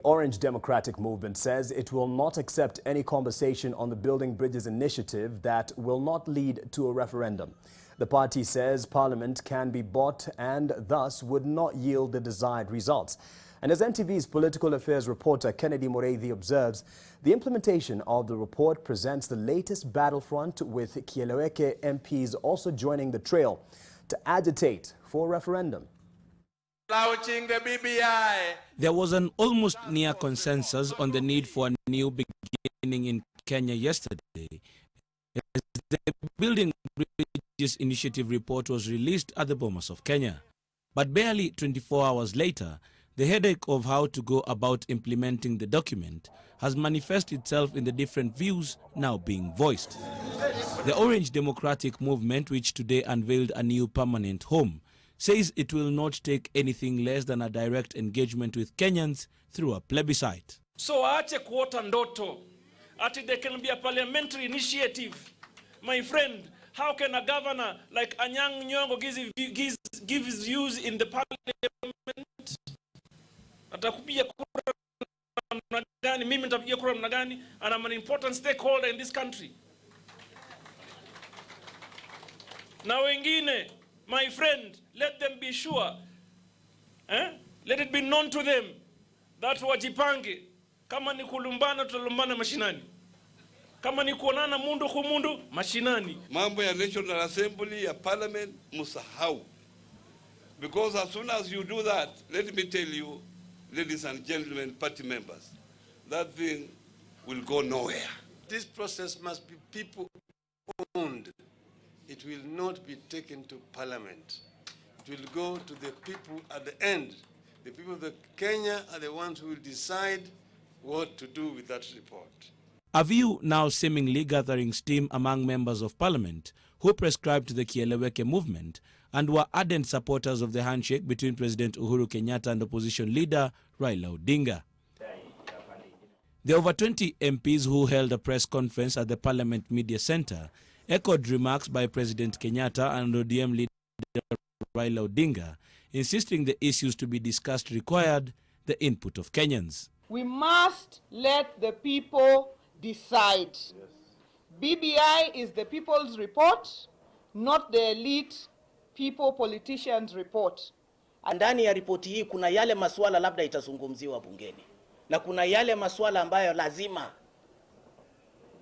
Orange Democratic Movement says it will not accept any conversation on the Building Bridges initiative that will not lead to a referendum. The party says Parliament can be bought and thus would not yield the desired results. And as NTV's political affairs reporter Kennedy Mureithi observes, the implementation of the report presents the latest battlefront, with Kieleweke MPs also joining the trail to agitate for a referendum. Launching the BBI. There was an almost near consensus on the need for a new beginning in Kenya yesterday, as the Building Bridges Initiative report was released at the Bomas of Kenya. But barely 24 hours later, the headache of how to go about implementing the document has manifested itself in the different views now being voiced. The Orange Democratic Movement, which today unveiled a new permanent home, says it will not take anything less than a direct engagement with Kenyans through a plebiscite. So aache kuota ndoto ati there can be a parliamentary initiative. My friend, how can a governor like Anyang' Nyong'o give his views in the parliament? Atakupiga kura namna gani? Mimi nitapiga kura namna gani? And I'm an important stakeholder in this country. Na wengine, my friend, let them be sure, let it be known to them that wajipange. Kama ni kulumbana, tutalumbana mashinani. Kama ni kuonana mundu kumundu, mashinani. Mambo ya National Assembly, ya Parliament, musahau. Because as soon as you do that, let me tell you, ladies and gentlemen, party members, that thing will go nowhere. This process must be people-owned. It will not be taken to Parliament. It will go to the people at the end. The people of Kenya are the ones who will decide what to do with that report. A view now seemingly gathering steam among members of Parliament who prescribe to the Kieleweke movement and were ardent supporters of the handshake between President Uhuru Kenyatta and opposition leader Raila Odinga. The over 20 MPs who held a press conference at the Parliament Media Centre echoed remarks by President Kenyatta and ODM leader Raila Odinga, insisting the issues to be discussed required the input of Kenyans. We must let the people decide. Yes. BBI is the people's report, not the elite people politicians report. Ndani ya ripoti hii kuna yale masuala labda itazungumziwa bungeni, na kuna yale masuala ambayo lazima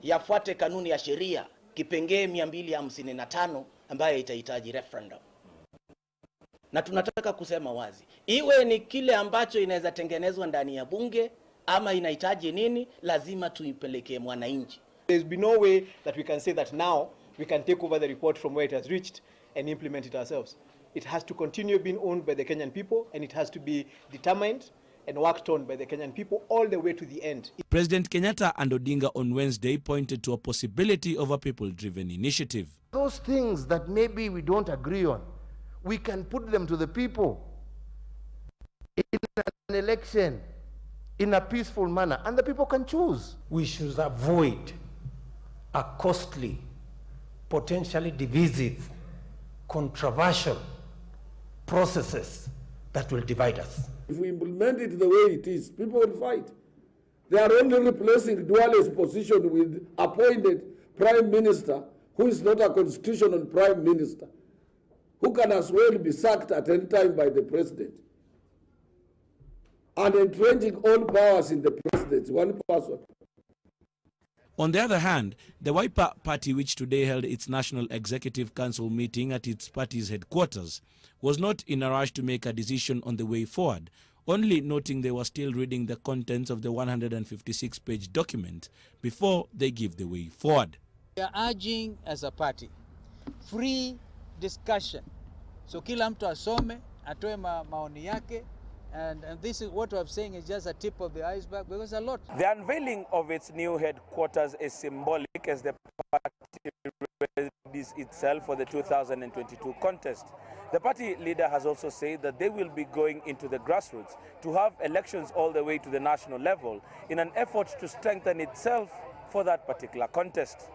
yafuate kanuni ya sheria kipengee 255 ambayo itahitaji referendum. Na tunataka kusema wazi, iwe ni kile ambacho inaweza tengenezwa ndani ya bunge ama inahitaji nini, lazima tuipelekee mwananchi. There's been no way that we can say that now we can take over the report from where it has reached and implement it ourselves. It has to continue being owned by the Kenyan people, and it has to be determined and worked on by the Kenyan people all the way to the end. President Kenyatta and Odinga on Wednesday pointed to a possibility of a people-driven initiative. Those things that maybe we don't agree on, we can put them to the people in an election in a peaceful manner, and the people can choose. We should avoid a costly, potentially divisive, controversial processes that will divide us. If we implement it the way it is, people will fight. They are only replacing Duale's position with appointed prime minister who is not a constitutional prime minister, who can as well be sacked at any time by the president. And entrenching all powers in the president, one person. On the other hand, the Wiper Party, which today held its National Executive Council meeting at its party's headquarters, was not in a rush to make a decision on the way forward, only noting they were still reading the contents of the 156-page document before they give the way forward. We are urging as a party free discussion. So kila mtu asome, atoe maoni yake. And this is what I'm saying is just a tip of the iceberg, because a lot. The unveiling of its new headquarters is symbolic as the party readies itself for the 2022 contest. The party leader has also said that they will be going into the grassroots to have elections all the way to the national level in an effort to strengthen itself for that particular contest.